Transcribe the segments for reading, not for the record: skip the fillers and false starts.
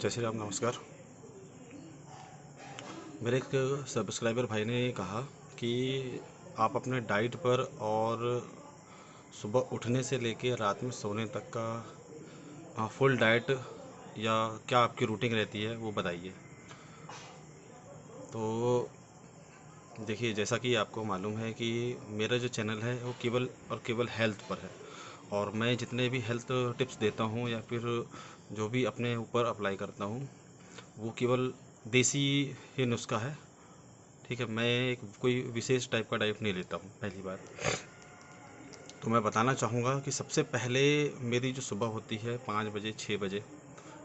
जय श्री राम, नमस्कार। मेरे एक सब्सक्राइबर भाई ने कहा कि आप अपने डाइट पर और सुबह उठने से लेके रात में सोने तक का फुल डाइट या क्या आपकी रूटीन रहती है वो बताइए। तो देखिए, जैसा कि आपको मालूम है कि मेरा जो चैनल है वो केवल और केवल हेल्थ पर है, और मैं जितने भी हेल्थ टिप्स देता हूँ या फिर जो भी अपने ऊपर अप्लाई करता हूँ वो केवल देसी ही नुस्खा है। ठीक है, मैं एक कोई विशेष टाइप का डाइट नहीं लेता हूँ, पहली बात। तो मैं बताना चाहूँगा कि सबसे पहले मेरी जो सुबह होती है 5 बजे 6 बजे,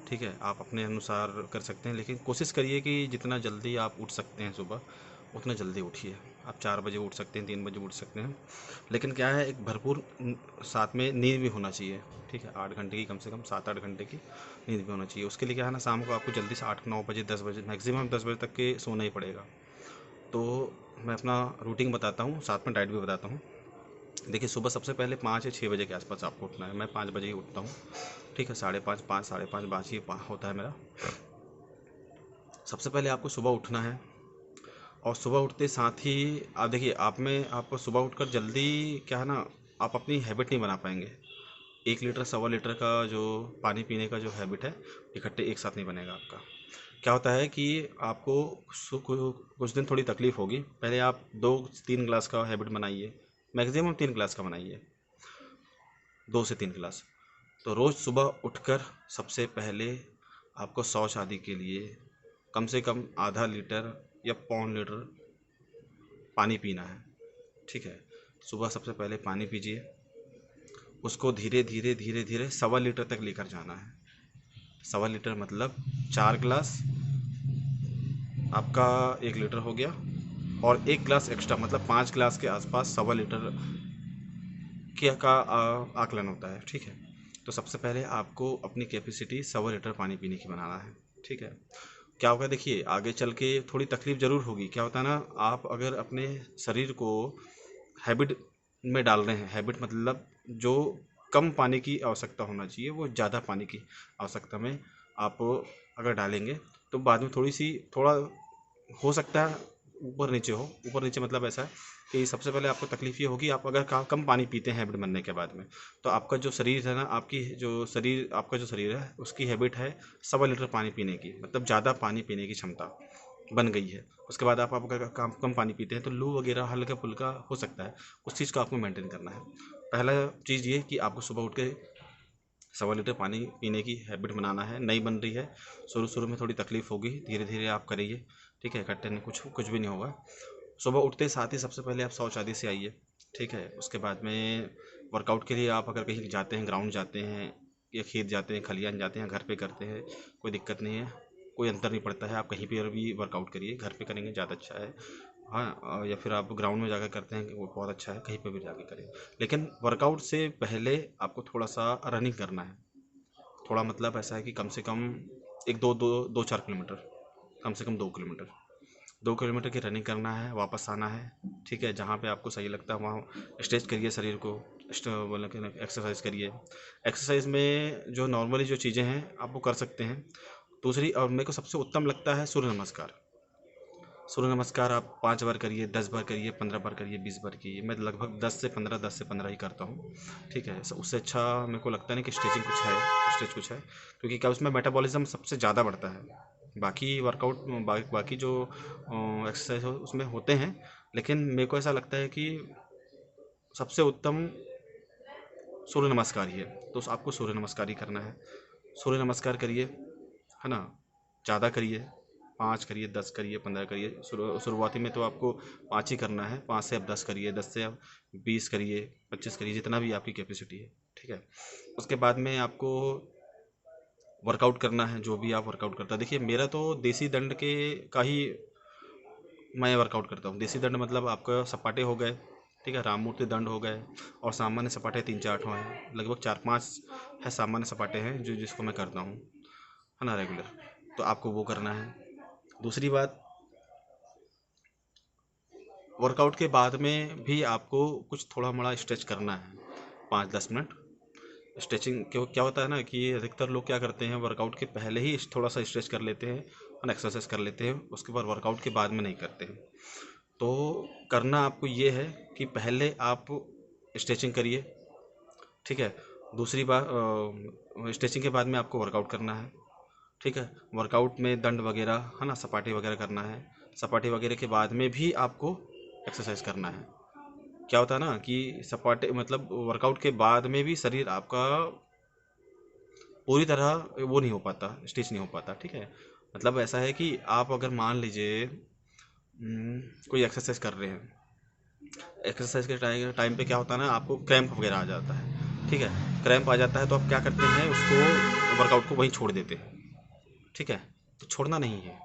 ठीक है, आप अपने अनुसार कर सकते हैं, लेकिन कोशिश करिए कि जितना जल्दी आप उठ सकते हैं सुबह उतना जल्दी उठिए। आप 4 बजे उठ सकते हैं, 3 बजे उठ सकते हैं, लेकिन क्या है, एक भरपूर साथ में नींद भी होना चाहिए। ठीक है, 8 घंटे की, कम से कम 7-8 घंटे की नींद भी होना चाहिए। उसके लिए क्या है ना, शाम को आपको जल्दी से 8-9 बजे 10 बजे, मैक्सिमम 10 बजे तक के सोना ही पड़ेगा। तो मैं अपना रूटीन बताता हूँ, साथ में डाइट भी बताता हूँ। देखिए, सुबह सबसे पहले 5 या 6 बजे के आसपास आपको उठना है। मैं 5 बजे ही उठता हूँ। ठीक है, 5:30, 5, 5:30 5 ही होता है मेरा। सबसे पहले आपको सुबह उठना है, और सुबह उठते साथ ही आप देखिए, आप में आपको सुबह उठकर जल्दी क्या है ना, आप अपनी हैबिट नहीं बना पाएंगे। 1 लीटर 1.25 लीटर का जो पानी पीने का जो हैबिट है, इकट्ठे एक साथ नहीं बनेगा आपका। क्या होता है कि आपको कुछ दिन थोड़ी तकलीफ होगी। पहले आप 2-3 गिलास का हैबिट बनाइए, मैक्सिमम 3 गिलास का बनाइए, 2 से 3 गिलास। तो रोज़ सुबह उठकर सबसे पहले आपको शौच आदि के लिए कम से कम आधा लीटर या पौन लीटर पानी पीना है। ठीक है, सुबह सबसे पहले पानी पीजिए, उसको धीरे धीरे धीरे धीरे 1.25 लीटर तक लेकर जाना है। 1.25 लीटर मतलब 4 गिलास आपका 1 लीटर हो गया, और 1 गिलास एक्स्ट्रा मतलब 5 गिलास के आसपास 1.25 लीटर का आकलन होता है। ठीक है, तो सबसे पहले आपको अपनी कैपेसिटी 1.25 लीटर पानी पीने की बनाना है। ठीक है, क्या होगा, देखिए आगे चल के थोड़ी तकलीफ ज़रूर होगी। क्या होता है ना, आप अगर अपने शरीर को हैबिट में डाल रहे हैं, हैबिट मतलब जो कम पानी की आवश्यकता होना चाहिए वो ज़्यादा पानी की आवश्यकता में आप अगर डालेंगे, तो बाद में थोड़ा हो सकता है ऊपर नीचे हो। ऊपर नीचे मतलब ऐसा है कि सबसे पहले आपको तकलीफ ये होगी, आप अगर कम पानी पीते हैं हैबिट बनने के बाद में, तो आपका जो शरीर है ना, आपका जो शरीर है उसकी हैबिट है 1.25 लीटर पानी पीने की, मतलब ज़्यादा पानी पीने की क्षमता बन गई है। उसके बाद आप अगर कम पानी पीते हैं तो लू वगैरह हल्का फुल्का हो सकता है। उस चीज़ को आपको मेंटेन करना है। पहला चीज़ ये कि आपको सुबह उठ के 1.25 लीटर पानी पीने की हैबिट बनाना है। नहीं बन रही है, शुरू शुरू में थोड़ी तकलीफ होगी, धीरे धीरे आप करिए। ठीक है, इकट्ठे नहीं, कुछ भी नहीं होगा। सुबह उठते साथ ही सबसे पहले आप शौच आदि से आइए। ठीक है, उसके बाद में वर्कआउट के लिए आप अगर कहीं जाते हैं, ग्राउंड जाते हैं या खेत जाते हैं, खलिहान जाते हैं, घर पे करते हैं, कोई दिक्कत नहीं है, कोई अंतर नहीं पड़ता है। आप कहीं पर भी वर्कआउट करिए, घर पे करेंगे ज़्यादा अच्छा है। हाँ, या फिर आप ग्राउंड में जाकर करते हैं वो बहुत अच्छा है, कहीं पे भी जाके करें। लेकिन वर्कआउट से पहले आपको थोड़ा सा रनिंग करना है। थोड़ा मतलब ऐसा है कि कम से कम एक दो दो 2-4 किलोमीटर, कम से कम 2 किलोमीटर, 2 किलोमीटर की रनिंग करना है, वापस आना है। ठीक है, जहाँ पे आपको सही लगता है वहाँ स्ट्रेच करिए शरीर को, मतलब कि एक्सरसाइज करिए। एक्सरसाइज में जो नॉर्मली जो चीज़ें हैं आप वो कर सकते हैं। दूसरी, और मेरे को सबसे उत्तम लगता है सूर्य नमस्कार। सूर्य नमस्कार आप 5 बार करिए, 10 बार करिए, 15 बार करिए, 20 बार कीजिए। मैं लगभग 10 से 15 ही करता हूँ। ठीक है, उससे अच्छा मेरे को लगता नहीं कि स्ट्रेच कुछ है, क्योंकि क्या उसमें मेटाबॉलिज्म सबसे ज़्यादा बढ़ता है। बाकी वर्कआउट बाकी जो एक्सरसाइज हो उसमें होते हैं, लेकिन मेरे को ऐसा लगता है कि सबसे उत्तम सूर्य नमस्कार ही है। तो आपको सूर्य नमस्कार ही करना है। सूर्य नमस्कार करिए, है ना, ज़्यादा करिए, 5 करिए, 10 करिए, 15 करिए। शुरुआती में तो आपको 5 ही करना है, 5 से आप 10 करिए, 10 से आप 20 करिए, 25 करिए, जितना भी आपकी कैपेसिटी है। ठीक है, उसके बाद में आपको वर्कआउट करना है, जो भी आप वर्कआउट करता है। देखिए, मेरा तो देसी दंड के का ही मैं वर्कआउट करता हूँ। देसी दंड मतलब आपका सपाटे हो गए, ठीक है, राममूर्ति दंड हो गए, और सामान्य सपाटे 3-4 ठो हैं, लगभग 4-5 है सामान्य सपाटे हैं जो जिसको मैं करता हूँ, है ना, रेगुलर। तो आपको वो करना है। दूसरी बात, वर्कआउट के बाद में भी आपको कुछ थोड़ा मोड़ा स्ट्रेच करना है, 5-10 मिनट स्ट्रेचिंग क्यों क्या होता है ना कि अधिकतर लोग क्या करते हैं, वर्कआउट के पहले ही थोड़ा सा स्ट्रेच कर लेते हैं और एक्सरसाइज कर लेते हैं, उसके बाद वर्कआउट के बाद में नहीं करते हैं। तो करना आपको ये है कि पहले आप स्ट्रेचिंग करिए, ठीक है। दूसरी बात, स्ट्रेचिंग के बाद में आपको वर्कआउट करना है, ठीक है। वर्कआउट में दंड वगैरह है ना, सपाटी वगैरह करना है। सपाटी वगैरह के बाद में भी आपको एक्सरसाइज करना है। क्या होता है ना कि सपाटे मतलब वर्कआउट के बाद में भी शरीर आपका पूरी तरह वो नहीं हो पाता, स्टिच नहीं हो पाता, ठीक है। मतलब ऐसा है कि आप अगर मान लीजिए कोई एक्सरसाइज कर रहे हैं, एक्सरसाइज के टाइम पे क्या होता है ना, आपको क्रैम्प वगैरह आ जाता है, ठीक है। क्रैम्प आ जाता है तो आप क्या करते हैं, उसको वर्कआउट को वहीं छोड़ देते हैं, ठीक है। तो छोड़ना नहीं है,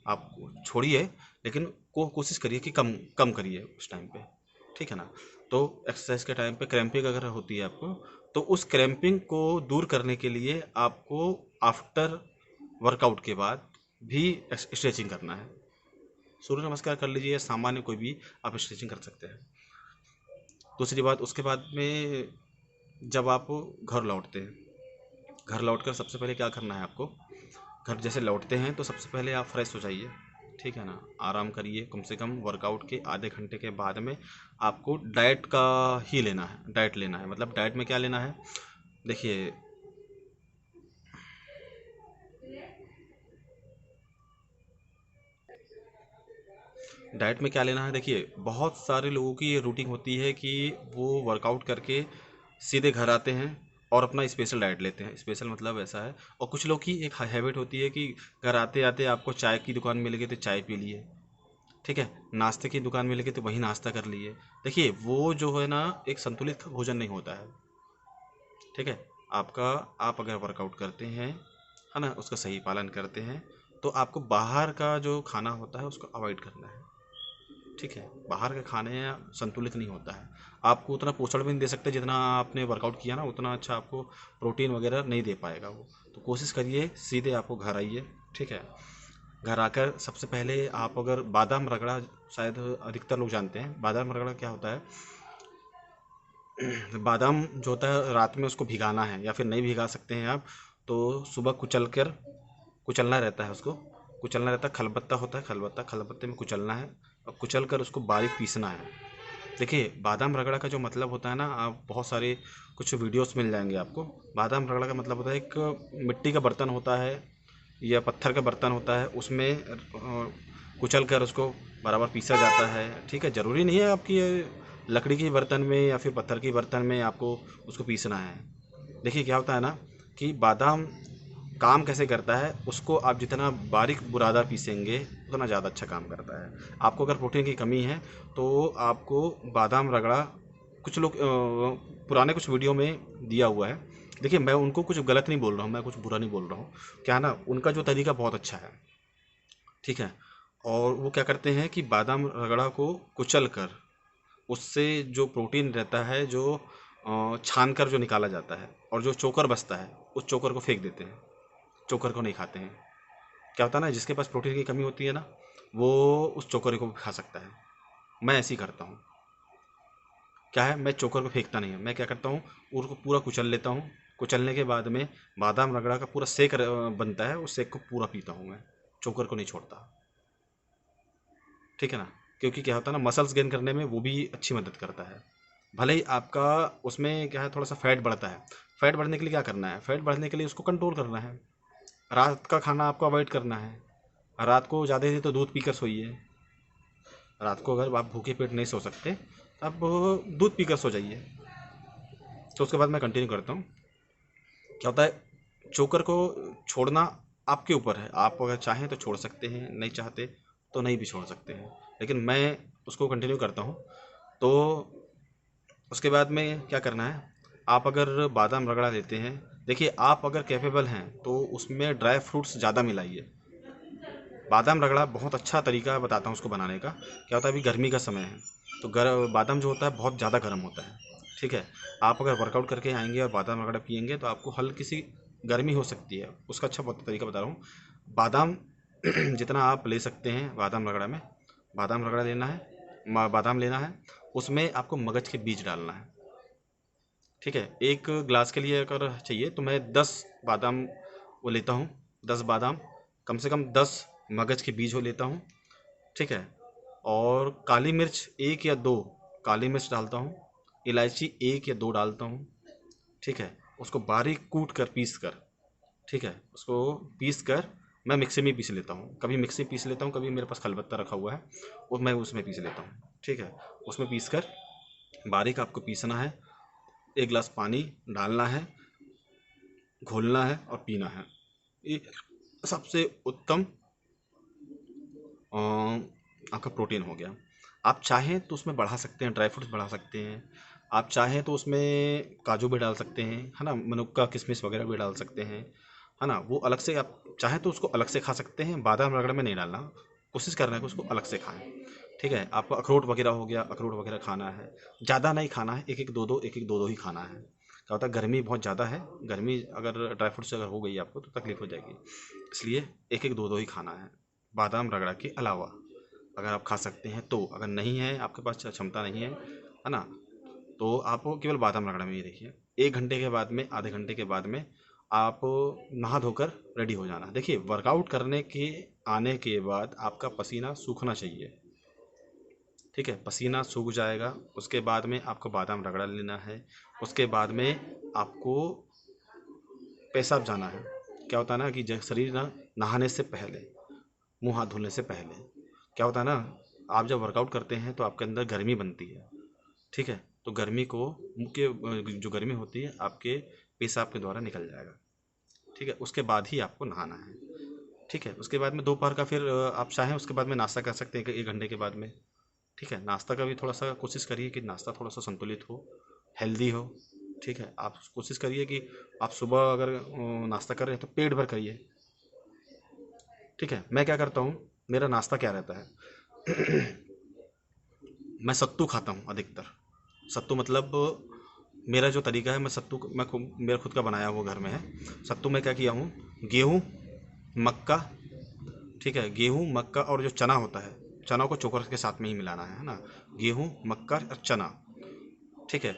आप छोड़िए, लेकिन कोशिश करिए कि कम कम करिए उस टाइम पे, ठीक है ना। तो एक्सरसाइज के टाइम पे क्रैम्पिंग अगर होती है आपको, तो उस क्रैम्पिंग को दूर करने के लिए आपको आफ्टर वर्कआउट के बाद भी स्ट्रेचिंग करना है। सूर्य नमस्कार कर लीजिए या सामान्य कोई भी आप स्ट्रेचिंग कर सकते हैं। दूसरी बात, उसके बाद में जब आप घर लौटते हैं, घर लौटकर सबसे पहले क्या करना है आपको, घर जैसे लौटते हैं तो सबसे पहले आप फ्रेश हो जाइए, ठीक है ना। आराम करिए, कम से कम वर्कआउट के आधे घंटे के बाद में आपको डाइट का ही लेना है, डाइट लेना है। मतलब डाइट में क्या लेना है, देखिए डाइट में क्या लेना है, देखिए बहुत सारे लोगों की ये रूटीन होती है कि वो वर्कआउट करके सीधे घर आते हैं और अपना स्पेशल डाइट लेते हैं। स्पेशल मतलब ऐसा है, और कुछ लोग की एक हैबिट होती है कि घर आते आते आपको चाय की दुकान मिल गई तो चाय पी लिए, ठीक है। नाश्ते की दुकान मिल गई तो वहीं नाश्ता कर लिए। देखिए वो जो है ना, एक संतुलित भोजन नहीं होता है, ठीक है। आपका, आप अगर वर्कआउट करते हैं, है ना, उसका सही पालन करते हैं, तो आपको बाहर का जो खाना होता है उसको अवॉइड करना है, ठीक है। बाहर के खाने संतुलित नहीं होता है, आपको उतना पोषण भी नहीं दे सकते जितना आपने वर्कआउट किया ना, उतना अच्छा आपको प्रोटीन वगैरह नहीं दे पाएगा वो। तो कोशिश करिए सीधे आपको घर आइए, ठीक है। घर आकर सबसे पहले आप अगर बादाम रगड़ा, शायद अधिकतर लोग जानते हैं बादाम रगड़ा क्या होता है। बादाम जो होता है रात में उसको भिगाना है, या फिर नहीं भिगा सकते हैं आप, तो सुबह कुचल कर, कुचलना रहता है उसको, कुचलना रहता है, खलबत्ता होता है, खलबत्ता खलबत्ते में कुचलना है और कुचल कर उसको बारीक पीसना है। देखिए बादाम रगड़ा का जो मतलब होता है ना, आप बहुत सारे कुछ वीडियोस मिल जाएंगे आपको। बादाम रगड़ा का मतलब होता है, एक मिट्टी का बर्तन होता है या पत्थर का बर्तन होता है, उसमें कुचल कर उसको बराबर पीसा जाता है, ठीक है। ज़रूरी नहीं है आपकी ये लकड़ी के बर्तन में या फिर पत्थर के बर्तन में आपको उसको पीसना है। देखिए क्या होता है ना कि बादाम काम कैसे करता है, उसको आप जितना बारीक बुरादा पीसेंगे उतना ज़्यादा अच्छा काम करता है। आपको अगर प्रोटीन की कमी है तो आपको बादाम रगड़ा, कुछ लोग पुराने कुछ वीडियो में दिया हुआ है। देखिए मैं उनको कुछ गलत नहीं बोल रहा हूँ, मैं कुछ बुरा नहीं बोल रहा हूँ, क्या है ना, उनका जो तरीका बहुत अच्छा है, ठीक है। और वो क्या करते हैं कि बादाम रगड़ा को कुचल कर उससे जो प्रोटीन रहता है, जो छान कर जो निकाला जाता है, और जो चोकर बचता है उस चोकर को फेंक देते हैं, चोकर को नहीं खाते हैं। क्या होता है ना, जिसके पास प्रोटीन की कमी होती है ना, वो उस चोकर को भी खा सकता है। मैं ऐसे ही करता हूँ, क्या है, मैं चोकर को फेंकता नहीं हूँ, मैं क्या करता हूँ, उसको पूरा कुचल लेता हूँ। कुचलने के बाद में बादाम रगड़ा का पूरा सेक बनता है, उस सेक को पूरा पीता हूँ मैं, चोकर को नहीं छोड़ता, ठीक है ना। क्योंकि क्या होता है ना, मसल्स गेन करने में वो भी अच्छी मदद करता है। भले ही आपका उसमें क्या है, थोड़ा सा फैट बढ़ता है। फैट बढ़ने के लिए क्या करना है, फैट बढ़ने के लिए उसको कंट्रोल करना है। रात का खाना आपको अवॉइड करना है। रात को ज़्यादा ही तो दूध पीकर सोइए। रात को अगर आप भूखे पेट नहीं सो सकते, आप दूध पीकर सो जाइए। तो उसके बाद मैं कंटिन्यू करता हूँ। क्या होता है, चोकर को छोड़ना आपके ऊपर है, आप अगर चाहें तो छोड़ सकते हैं, नहीं चाहते तो नहीं भी छोड़ सकते हैं, लेकिन मैं उसको कंटिन्यू करता हूँ। तो उसके बाद में क्या करना है, आप अगर बादाम रगड़ा लेते हैं, देखिए आप अगर कैपेबल हैं तो उसमें ड्राई फ्रूट्स ज़्यादा मिलाइए। बादाम रगड़ा बहुत अच्छा तरीका है, बताता हूँ उसको बनाने का। क्या होता है, अभी गर्मी का समय है तो बादाम जो होता है बहुत ज़्यादा गर्म होता है, ठीक है। आप अगर वर्कआउट करके आएंगे और बादाम रगड़ा पियेंगे तो आपको हल्की सी गर्मी हो सकती है, उसका अच्छा बहुत तरीका बता रहा हूँ। बादाम जितना आप ले सकते हैं बादाम रगड़ा में, बादाम रगड़ा लेना है, बादाम लेना है, उसमें आपको मगज के बीज डालना है, ठीक है, एक ग्लास के लिए अगर चाहिए तो मैं 10 बादाम वो लेता हूँ, 10 बादाम, कम से कम 10 मगज के बीज वो लेता हूँ। ठीक है, और काली मिर्च 1 या 2 काली मिर्च डालता हूँ, इलायची 1 या 2 डालता हूँ। ठीक है, उसको बारीक कूट कर पीस कर, ठीक है, उसको पीस कर मैं मिक्सी में पीस लेता हूँ। कभी मिक्सी पीस लेता हूँ, कभी मेरे पास खलबत्ता रखा हुआ है और मैं उसमें पीस लेता हूँ। ठीक है, उसमें पीस कर बारीक आपको पीसना है। 1 गिलास पानी डालना है, घोलना है और पीना है। ये सबसे उत्तम अ, आपका प्रोटीन हो गया। आप चाहें तो उसमें बढ़ा सकते हैं, ड्राई फ्रूट्स बढ़ा सकते हैं। आप चाहें तो उसमें काजू भी डाल सकते हैं, है ना, मनुक्का किशमिश वगैरह भी डाल सकते हैं, है ना। वो अलग से आप चाहें तो उसको अलग से खा सकते हैं, बादाम रगड़ में नहीं डालना, कोशिश करना है कि उसको अलग से खाएं। ठीक है, आपको अखरोट वगैरह हो गया, अखरोट वगैरह खाना है, ज़्यादा नहीं खाना है, एक एक दो दो, एक एक दो दो ही खाना है। क्या होता है, गर्मी बहुत ज़्यादा है, गर्मी अगर ड्राई फ्रूट से अगर हो गई आपको तो तकलीफ हो जाएगी, इसलिए एक एक दो दो ही खाना है, बादाम रगड़ा के अलावा। अगर आप खा सकते हैं तो, अगर नहीं है आपके पास क्षमता नहीं है ना, तो आप केवल बादाम रगड़ा में ही रखिए। 1 घंटे के बाद में, आधे घंटे के बाद में आप नहा धोकर रेडी हो जाना। देखिए, वर्कआउट करने के आने के बाद आपका पसीना सूखना चाहिए। ठीक है, पसीना सूख जाएगा, उसके बाद में आपको बादाम रगड़ा लेना है। उसके बाद में आपको पेशाब जाना है। क्या होता है ना कि शरीर ना नहाने से पहले, मुंह हाथ धोने से पहले क्या होता है ना, आप जब वर्कआउट करते हैं तो आपके अंदर गर्मी बनती है। ठीक है, तो गर्मी को मुंह के जो गर्मी होती है आपके पेशाब के द्वारा निकल जाएगा। ठीक है, उसके बाद ही आपको नहाना है। ठीक है, उसके बाद में दोपहर का फिर आप चाहें उसके बाद में नाश्ता कर सकते हैं 1 घंटे के बाद में। ठीक है, नाश्ता का भी थोड़ा सा कोशिश करिए कि नाश्ता थोड़ा सा संतुलित हो, हेल्दी हो। ठीक है, आप कोशिश करिए कि आप सुबह अगर नाश्ता कर रहे हैं तो पेट भर करिए। ठीक है, मैं क्या करता हूँ, मेरा नाश्ता क्या रहता है, मैं सत्तू खाता हूँ अधिकतर। सत्तू मतलब मेरा जो तरीका है, मैं सत्तू मेरा खुद का बनाया हुआ घर में है। सत्तू में क्या किया हूँ, गेहूँ, मक्का, ठीक है, गेहूँ मक्का और जो चना होता है, चना को चोकर के साथ में ही मिलाना है ना, गेहूँ मक्का और चना। ठीक है,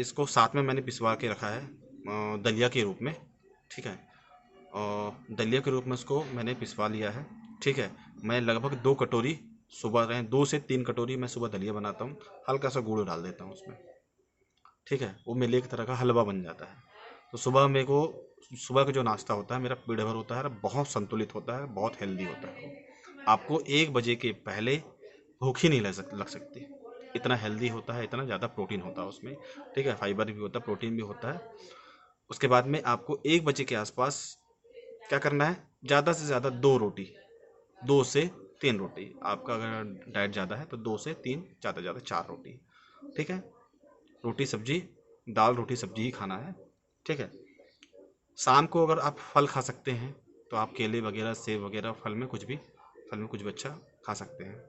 इसको साथ में मैंने पिसवा के रखा है दलिया के रूप में। ठीक है, और दलिया के रूप में उसको मैंने पिसवा लिया है। ठीक है, मैं लगभग 2 कटोरी सुबह रहे 2 से 3 कटोरी मैं सुबह दलिया बनाता हूँ, हल्का सा गुड़ डाल देता हूँ उसमें। ठीक है, वो मेले एक तरह का हलवा बन जाता है। तो सुबह मेरे को, सुबह का जो नाश्ता होता है मेरा पेट भर होता है, बहुत संतुलित होता है, बहुत हेल्दी होता है वो। आपको 1 बजे के पहले भूख ही नहीं लग सकती, इतना हेल्दी होता है, इतना ज़्यादा प्रोटीन होता है उसमें। ठीक है, फाइबर भी होता है, प्रोटीन भी होता है। उसके बाद में आपको 1 बजे के आसपास क्या करना है, ज़्यादा से ज़्यादा 2 रोटी, 2 से 3 रोटी। आपका अगर डाइट ज़्यादा है तो 2 से 3, ज़्यादा ज़्यादा 4 रोटी। ठीक है, रोटी सब्जी, दाल रोटी सब्जी ही खाना है। ठीक है, शाम को अगर आप फल खा सकते हैं तो आप केले वगैरह, सेब वगैरह, फल में कुछ भी अच्छा खा सकते हैं।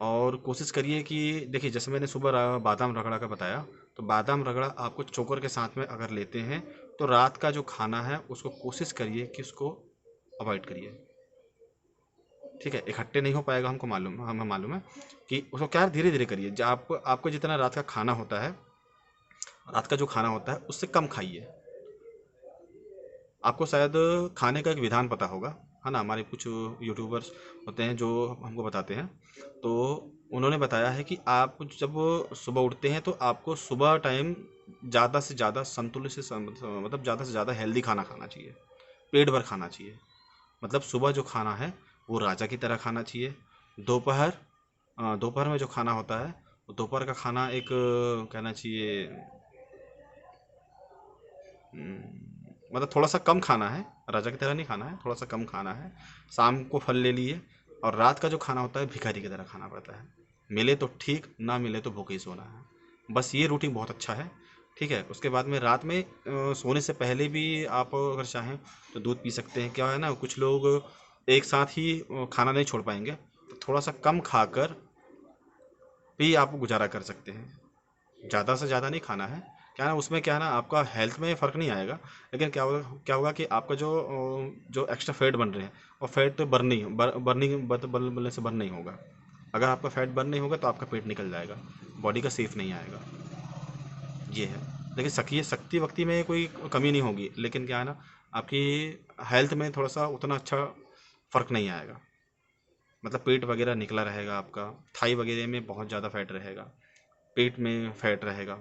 और कोशिश करिए कि, देखिए जैसे मैंने सुबह बादाम रगड़ा का बताया, तो बादाम रगड़ा आपको चोकर के साथ में अगर लेते हैं तो रात का जो खाना है उसको कोशिश करिए कि उसको अवॉइड करिए। ठीक है, इकट्ठे नहीं हो पाएगा, हमको मालूम, हमें मालूम है कि उसको क्या धीरे धीरे करिए। आपको जितना रात का खाना होता है, रात का जो खाना होता है उससे कम खाइए। आपको शायद खाने का एक विधान पता होगा, है ना, हमारे कुछ यूट्यूबर्स होते हैं जो हमको बताते हैं। तो उन्होंने बताया है कि आप जब सुबह उठते हैं तो आपको सुबह टाइम ज़्यादा से ज़्यादा संतुलित मतलब ज़्यादा से ज़्यादा हेल्दी खाना खाना चाहिए, पेट भर खाना चाहिए। मतलब सुबह जो खाना है वो राजा की तरह खाना चाहिए। दोपहर दोपहर में जो खाना होता है, वो दोपहर का खाना एक कहना चाहिए, मतलब थोड़ा सा कम खाना है, राजा की तरह नहीं खाना है, थोड़ा सा कम खाना है। शाम को फल ले लिए, और रात का जो खाना होता है भिखारी की तरह खाना पड़ता है। मिले तो ठीक, ना मिले तो भूखे ही सोना है। बस ये रूटीन बहुत अच्छा है। ठीक है, उसके बाद में रात में सोने से पहले भी आप अगर चाहें तो दूध पी सकते हैं। क्या है ना, कुछ लोग एक साथ ही खाना नहीं छोड़ पाएंगे, तो थोड़ा सा कम खाकर भी आप गुजारा कर सकते हैं। ज़्यादा से ज़्यादा नहीं खाना है। क्या है ना, उसमें क्या है ना, आपका हेल्थ में फ़र्क नहीं आएगा, लेकिन क्या होगा कि आपका जो एक्स्ट्रा फैट बन रहे हैं, और फैट बर्न नहीं बनने से बर्न नहीं होगा। अगर आपका फैट बर्न नहीं होगा तो आपका पेट निकल जाएगा, बॉडी का सेफ नहीं आएगा। ये है। देखिए शक्ति वक्ति में कोई कमी नहीं होगी, लेकिन क्या है ना, आपकी हेल्थ में थोड़ा सा उतना अच्छा फर्क नहीं आएगा। मतलब पेट वगैरह निकला रहेगा आपका, थाई वगैरह में बहुत ज़्यादा फैट रहेगा, पेट में फैट रहेगा।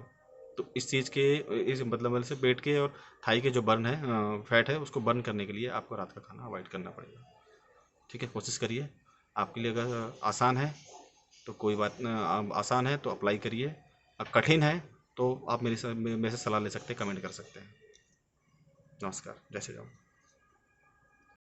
तो इस चीज़ के, इस मतलब से पेट के और थाई के जो बर्न है, फैट है, उसको बर्न करने के लिए आपको रात का खाना अवॉइड करना पड़ेगा। ठीक है, कोशिश करिए। आपके लिए अगर आसान है तो कोई बात न, आसान है तो अप्लाई करिए। अब कठिन है तो आप मेरे से सलाह ले सकते हैं, कमेंट कर सकते हैं। नमस्कार, जय श्री राम।